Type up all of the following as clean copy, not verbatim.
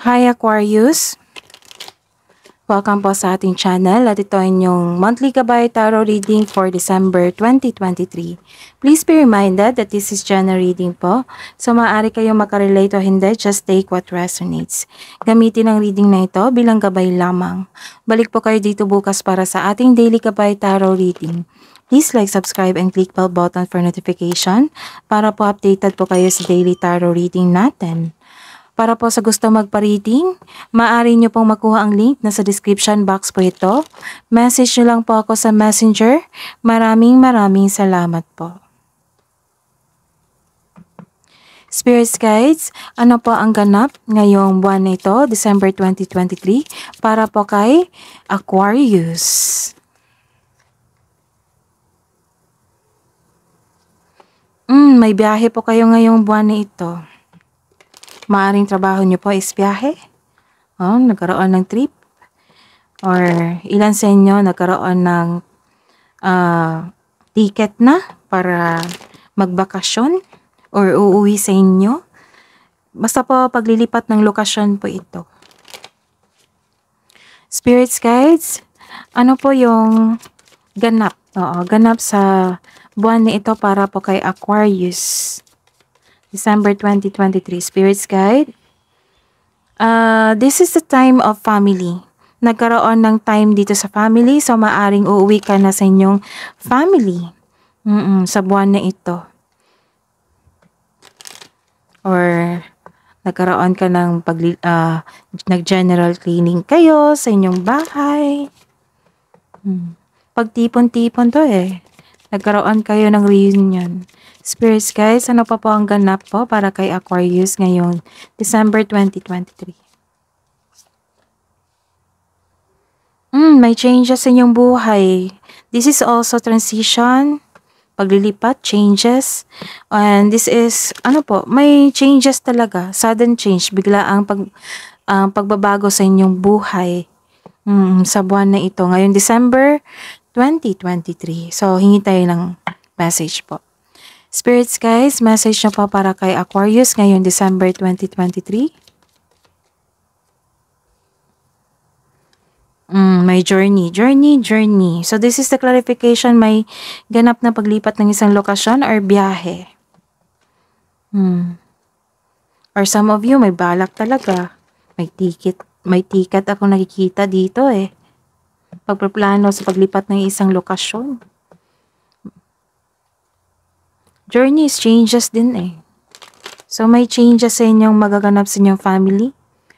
Hi Aquarius! Welcome po sa ating channel at ito ay inyong monthly Gabay Tarot reading for December 2023. Please be reminded that this is general reading po. So maaari kayong makarelate o hindi, just take what resonates. Gamitin ang reading na ito bilang gabay lamang. Balik po kayo dito bukas para sa ating daily Gabay Tarot reading. Please like, subscribe, and click bell button for notification para po updated po kayo sa daily tarot reading natin. Para po sa gusto magpa-reading, maaari nyo pong makuha ang link na sa description box po ito. Message nyo lang po ako sa Messenger. Maraming salamat po. Spirits Guides, ano po ang ganap ngayong buwan na ito, December 2023, para po kay Aquarius? May biyahe po kayo ngayong buwan na ito. Maaring trabaho nyo po is biyahe. Nagkaroon ng trip. Or ilan sa inyo nagkaroon ng ticket na para magbakasyon or uuwi sa inyo. Basta po paglilipat ng lokasyon po ito. Spirits Guides, ano po yung ganap? Ganap sa buwan na ito para po kay Aquarius. December 2023, Spirits Guide. This is the time of family. Nagkaroon ng time dito sa family, so maaring uuwi ka na sa inyong family sa buwan na ito. Or nagkaroon ka ng nag-general cleaning kayo sa inyong bahay. Pagtipon-tipon to Nagkaroon kayo ng reunion. Spirits Guys, ano pa po ang ganap po para kay Aquarius ngayong December 2023? May changes sa inyong buhay. This is also transition, paglilipat, changes. And this is, may changes talaga. Sudden change, bigla ang pagbabago sa inyong buhay sa buwan na ito. Ngayong December 2023. So, hingi tayo ng message po. Spirits Guys, message na po para kay Aquarius ngayong December 2023. May journey. So this is the clarification, may ganap na paglipat ng isang lokasyon or biyahe. Or some of you, may balak talaga. May ticket ako nakikita dito Pagpaplano sa paglipat ng isang lokasyon. Journeys, changes din So, may changes sa inyong magaganap sa inyong family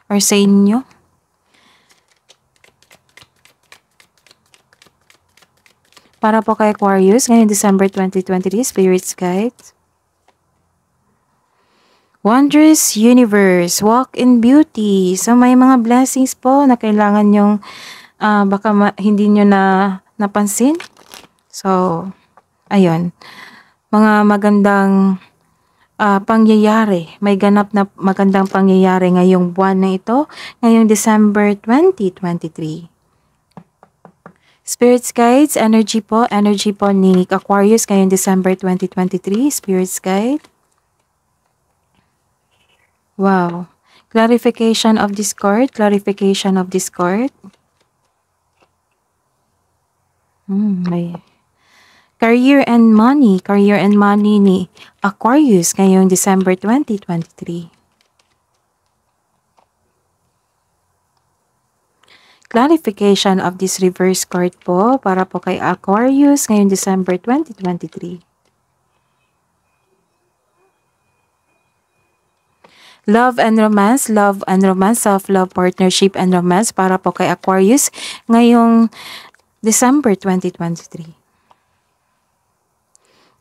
or sa inyo. Para po kay Aquarius, ngayong December 2023, Spirits Guide. Wondrous Universe, Walk in Beauty. So, may mga blessings po na kailangan nyong baka hindi nyo na napansin. So, ayun. Mga magandang pangyayari. May ganap na magandang pangyayari ngayong buwan na ito, ngayong December 2023. Spirits Guides, energy po ni Aquarius ngayong December 2023. Spirits Guide. Wow. Clarification of this card. May career and money ni Aquarius ngayong December 2023. Clarification of this reverse card po para po kay Aquarius ngayong December 2023. Love and romance, self-love, partnership and romance para po kay Aquarius ngayong December 2023.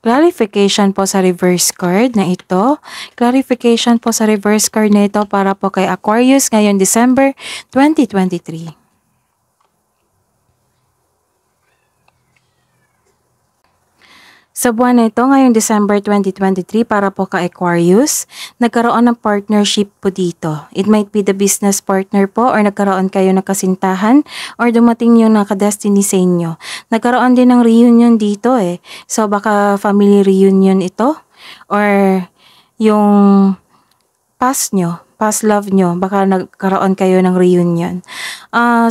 Clarification po sa reverse card na ito. Para po kay Aquarius ngayong December 2023. Sa buwan na ito, ngayong December 2023, para po kay Aquarius, nagkaroon ng partnership po dito. It might be the business partner po or nagkaroon kayo ng kasintahan or dumating yung nakadestiny sa inyo. Nagkaroon din ng reunion dito So baka family reunion ito or yung past nyo past love nyo. Baka nagkaroon kayo ng reunion.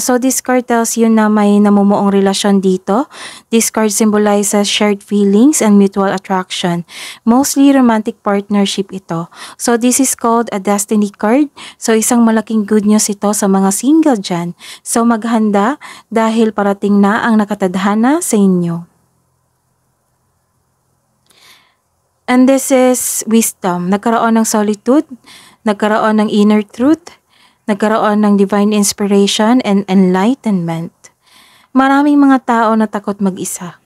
So this card tells you na may namumuong relasyon dito. This card symbolizes shared feelings and mutual attraction. Mostly romantic partnership ito. So this is called a destiny card. So isang malaking good news ito sa mga single dyan. So maghanda dahil parating na ang nakatadhana sa inyo. And this is wisdom. Nagkaroon ng solitude, nagkaroon ng inner truth, nagkaroon ng divine inspiration and enlightenment. Maraming mga tao na takot mag-isa.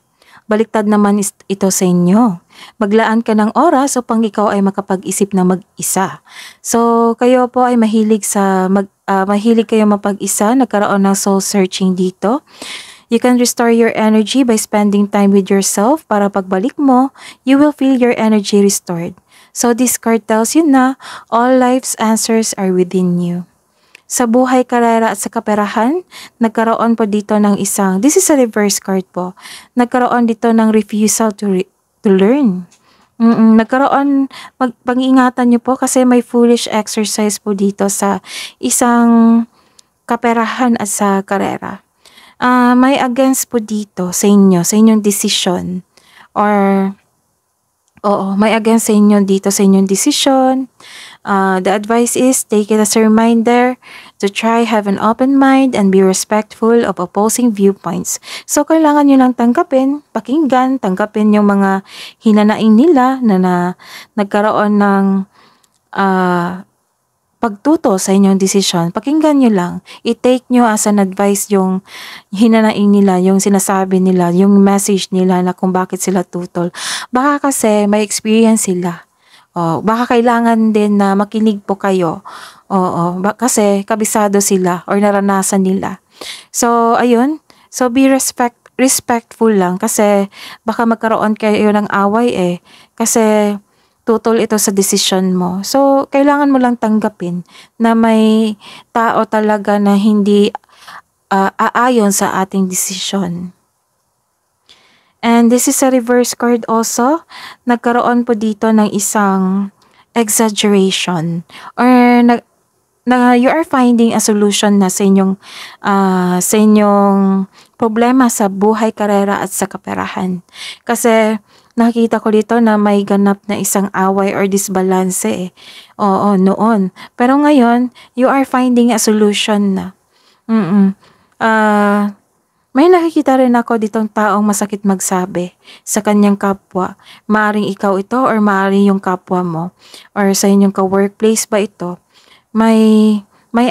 Baliktad naman ito sa inyo. Maglaan ka ng oras upang ikaw ay makapag-isip na mag-isa. So kayo po ay mahilig kayo mapag-isa, nagkaroon ng soul searching dito. You can restore your energy by spending time with yourself para pagbalik mo, you will feel your energy restored. So this card tells you na all life's answers are within you. Sa buhay, karera at sa kaperahan, nagkaroon po dito ng this is a reverse card po, nagkaroon dito ng refusal to learn. Nagkaroon, pag-ingatan nyo po kasi may foolish exercise po dito sa isang kaperahan at sa karera. May against po dito sa inyong decision. Or, may against sa inyo dito sa inyong decision. The advice is, take it as a reminder to try have an open mind and be respectful of opposing viewpoints. So, kailangan nyo lang tanggapin, pakinggan, tanggapin yung mga hinanaing nila na nagkaroon ng pagtuto sa inyong desisyon. Pakinggan nyo lang. I-take nyo as an advice yung hinanaing nila, yung sinasabi nila, yung message nila na kung bakit sila tutol. Baka kasi may experience sila. Baka kailangan din na makinig po kayo. Kasi kabisado sila or naranasan nila. So, ayun. So, be respectful lang kasi baka magkaroon kayo ng away kasi tutol ito sa decision mo. So, kailangan mo lang tanggapin na may tao talaga na hindi aayon sa ating decision. And this is a reverse card also. Nagkaroon po dito ng isang exaggeration or you are finding a solution na sa inyong problema sa buhay, karera at sa kaperahan. Kasi nakikita ko dito na may ganap na isang away or disbalance noon. Pero ngayon, you are finding a solution na. May nakikita rin ako ditong taong masakit magsabi sa kanyang kapwa. Maaring ikaw ito or maaring yung kapwa mo. Or sa inyong ka-workplace ba ito. May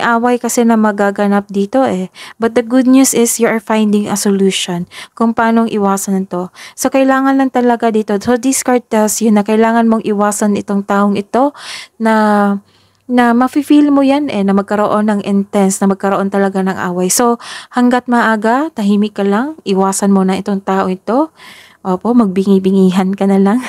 away kasi na magaganap dito But the good news is you are finding a solution kung paano iwasan ito. So, kailangan lang talaga dito. So, this card tells you na kailangan mong iwasan itong taong ito na mafe-feel mo yan na magkaroon ng intense, na magkaroon talaga ng away. So, hanggat maaga, tahimik ka lang, iwasan mo na itong tao ito. Opo, magbingi-bingihan ka na lang.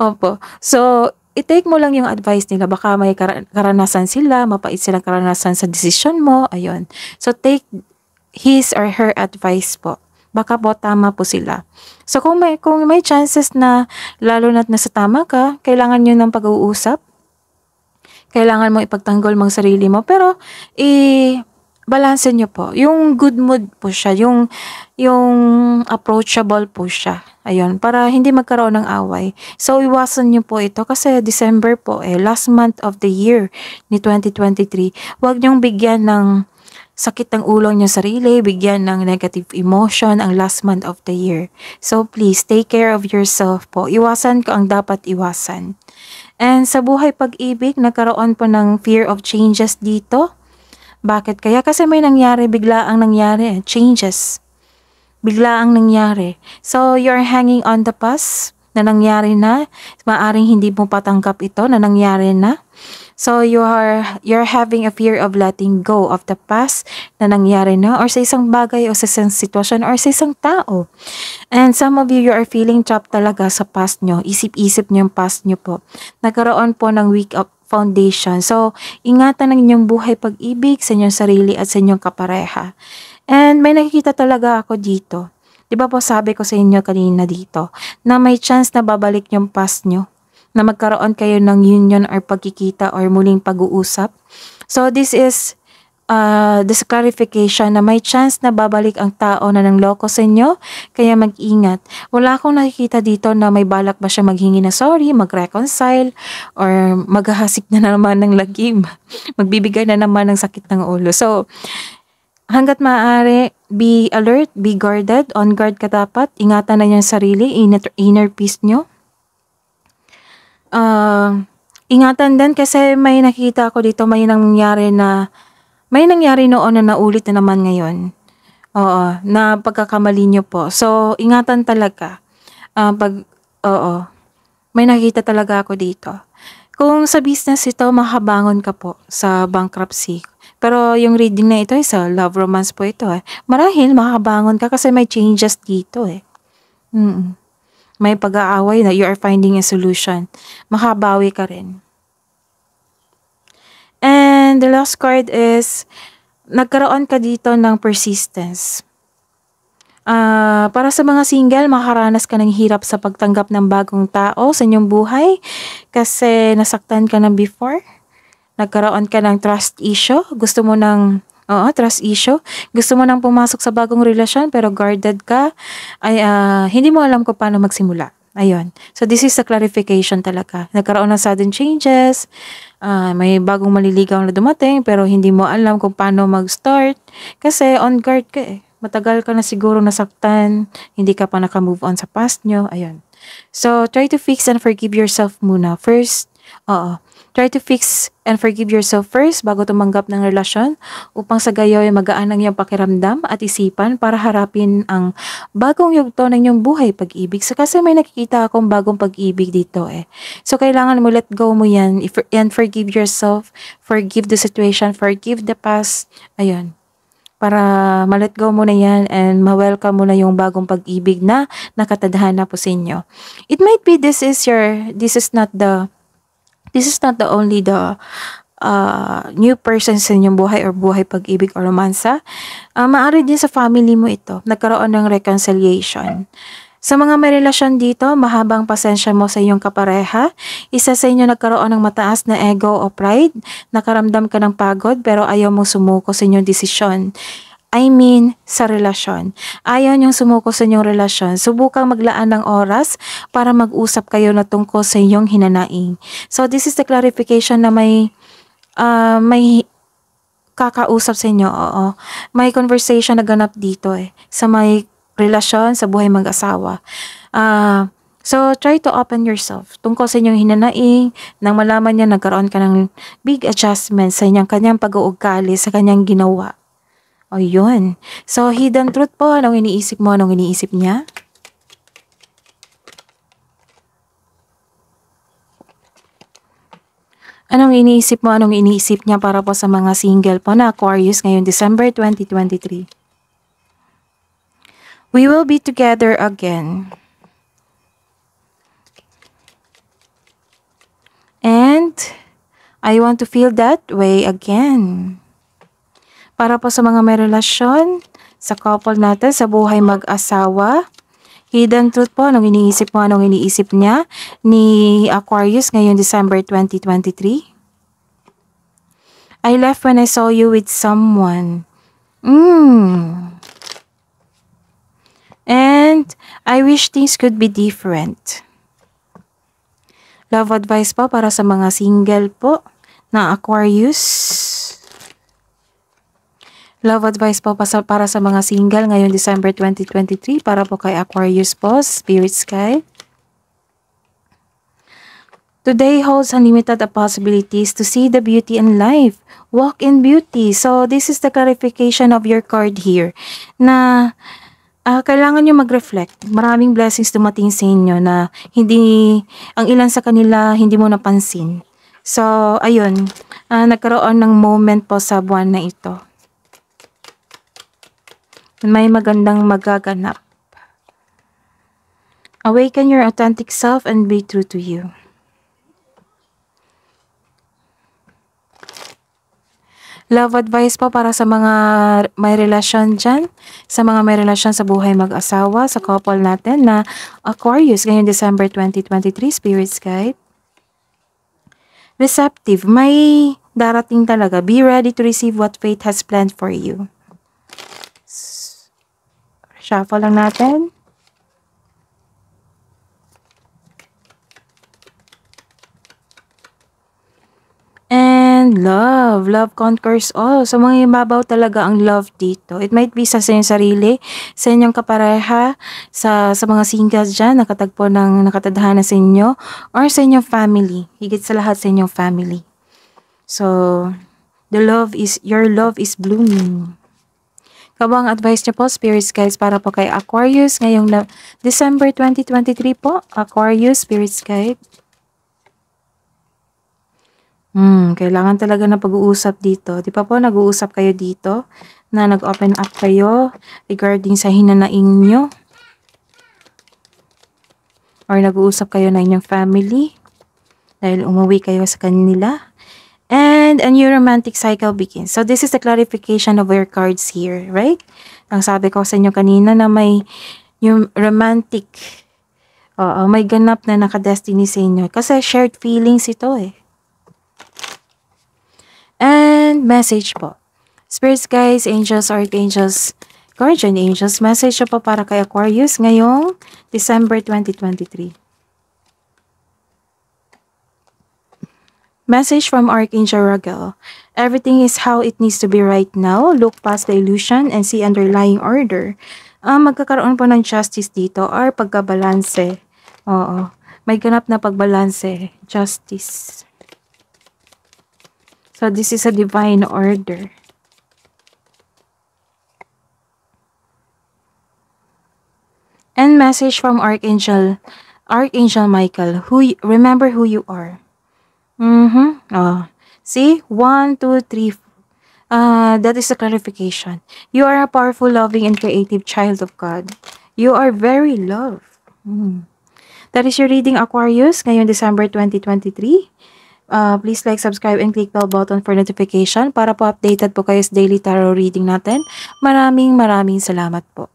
Opo. So, i-take mo lang yung advice nila. Baka may karanasan sila, mapait silang karanasan sa decision mo. Ayun. So, take his or her advice po. Baka po tama po sila. So, kung may chances na lalo na't nasa tama ka, kailangan nyo ng pag-uusap. Kailangan mo ipagtanggol mong sarili mo. Pero, balanse nyo po. Yung good mood po siya. Yung approachable po siya. Ayun. Para hindi magkaroon ng away. So, iwasan nyo po ito. Kasi December po last month of the year ni 2023. Huwag nyong bigyan ng sakit ng ulo nyo sarili. Bigyan ng negative emotion ang last month of the year. So, please, take care of yourself po. Iwasan ko ang dapat iwasan. And sa buhay pag-ibig, nagkaroon po ng fear of changes dito. Bakit kaya? Kasi may nangyari, biglaang nangyari. Changes. Biglaang nangyari. So, you're hanging on the past na nangyari na. Maaring hindi mo patanggap ito na nangyari na. So, you're having a fear of letting go of the past na nangyari na or sa isang bagay o sa isang sitwasyon or sa isang tao. And some of you are feeling trapped talaga sa past nyo. Isip-isip nyo yung past nyo po. Nagkaroon po ng weak foundation. So, ingatan ng inyong buhay pag-ibig sa inyong sarili at sa inyong kapareha. And may nakikita talaga ako dito. Diba po sabi ko sa inyo kanina dito na may chance na babalik yung past nyo. na magkaroon kayo ng union or pagkikita or muling pag-uusap. So this is this clarification na may chance na babalik ang tao na nangloko sa inyo, kaya mag-ingat. Wala akong nakikita dito na may balak ba siya maghingi na sorry, mag-reconcile, or maghahasik na naman ng lagim. Magbibigay na naman ng sakit ng ulo. So, hanggat maaari, be alert, be guarded, on guard ka dapat, ingatan na yung sarili, inner peace nyo. Ingatan din kasi may nakita ko dito, may nangyari noon na naulit na naman ngayon. Oo, na pagkakamali nyo po. So, ingatan talaga. May nakita talaga ako dito. Kung sa business ito, makabangon ka po sa bankruptcy. Pero yung reading na ito ay sa love romance po ito eh. Marahil makabangon ka kasi may changes dito eh. May pag-aaway na you are finding a solution. Makabawi ka rin. And the last card is, nagkaroon ka dito ng persistence. Para sa mga single, makaranas ka ng hirap sa pagtanggap ng bagong tao sa inyong buhay kasi nasaktan ka na before. Nagkaroon ka ng trust issue. Gusto mo nang pumasok sa bagong relasyon pero guarded ka. Hindi mo alam kung paano magsimula. Ayun. So, this is a clarification talaga. Nagkaroon ng sudden changes. May bagong maliligaw na dumating pero hindi mo alam kung paano mag-start. Kasi on guard ka eh. Matagal ka na siguro nasaktan. Hindi ka pa naka-move on sa past nyo. Ayun. So, try to fix and forgive yourself muna. First, try to fix and forgive yourself first bago tumanggap ng relasyon upang sa gayoy magaan ang iyong pakiramdam at isipan para harapin ang bagong yugto ng iyong buhay pag-ibig. So, kasi may nakikita akong bagong pag-ibig dito eh. So, kailangan mo let go mo yan and forgive yourself, forgive the situation, forgive the past. Ayun. Para ma-let go mo na yan and ma-welcome mo na yung bagong pag-ibig na nakatadhana po sa inyo. It might be this is not the only new person sa inyong buhay or buhay pag-ibig o romansa. Maaari din sa family mo ito. Nagkaroon ng reconciliation. Sa mga may relasyon dito, mahabang pasensya mo sa iyong kapareha. Isa sa inyo nagkaroon ng mataas na ego o pride. Nakaramdam ka ng pagod pero ayaw mo sumuko sa inyong desisyon. Sa relasyon. Ayaw niyong sumuko sa inyong relasyon. Subukang maglaan ng oras para mag-usap kayo na tungkol sa inyong hinanaing. So, this is the clarification na may kakausap sa inyo. Oo. May conversation na ganap dito eh. Sa may relasyon, sa buhay mag-asawa. So, try to open yourself tungkol sa inyong hinanaing. Nang malaman niya, nagkaroon ka ng big adjustment sa kanyang pag-uugali, sa kanyang ginawa. O yun. So, hidden truth po. Anong iniisip mo? Anong iniisip niya? Anong iniisip mo? Anong iniisip niya para po sa mga single po na Aquarius ngayong December 2023? We will be together again. And I want to feel that way again. Para po sa mga may relasyon, sa couple natin, sa buhay mag-asawa, hidden truth po, anong iniisip mo, anong iniisip niya ni Aquarius ngayong December 2023? I left when I saw you with someone. And I wish things could be different. Love advice po para sa mga single po na Aquarius. Love advice po para sa mga single ngayong December 2023 para po kay Aquarius po, Spirit Sky. Today holds unlimited possibilities to see the beauty in life. Walk in beauty. So, this is the clarification of your card here na kailangan nyo mag-reflect. Maraming blessings dumating sa inyo na ang ilan sa kanila hindi mo napansin. So, ayun. Nagkaroon ng moment po sa buwan na ito. May magandang magaganap. Awaken your authentic self and be true to you. Love advice po para sa mga may relasyon dyan, sa mga may relasyon sa buhay mag-asawa, sa couple natin na Aquarius ngayong December 2023, Spirit Guide. receptive. May darating talaga. Be ready to receive what fate has planned for you. Shuffle lang natin. And love. Love conquers all. So, mga ibabaw talaga ang love dito. It might be sa inyong sarili, sa inyong kapareha, sa mga singles dyan, nakatagpo ng nakatadhana sa inyo, or sa inyong family. Higit sa lahat sa inyong family. So, your love is blooming. Kabang advice niyo po, Spirits Guides, para po kay Aquarius ngayong December 2023 po. Aquarius, Spirits Guide. Kailangan talaga na pag-uusap dito. Di pa po nag-uusap kayo dito na nag-open up kayo regarding sa hinanaing nyo? Or nag-uusap kayo na inyong family dahil umuwi kayo sa kanila? And a new romantic cycle begins. So this is the clarification of your cards here, right? Ang sabi ko sa inyo kanina na may yung romantic, may ganap na nakadestiny sa inyo. Kasi shared feelings ito eh. And message po. Spirits, guys, angels, archangels, guardian angels, message po para kay Aquarius ngayong December 2023. Message from Archangel Raguel. Everything is how it needs to be right now. Look past the illusion and see underlying order. Magkakaroon po ng justice dito or pagkabalanse. Oo. May ganap na pagbalanse. Justice. So, this is a divine order. And message from Archangel Michael. Remember who you are. See? 1, 2, 3. That is the clarification. You are a powerful, loving, and creative child of God. You are very loved. That is your reading, Aquarius, ngayong December 2023. Please like, subscribe, and click bell button for notification para po updated po kayo sa daily tarot reading natin. Maraming salamat po.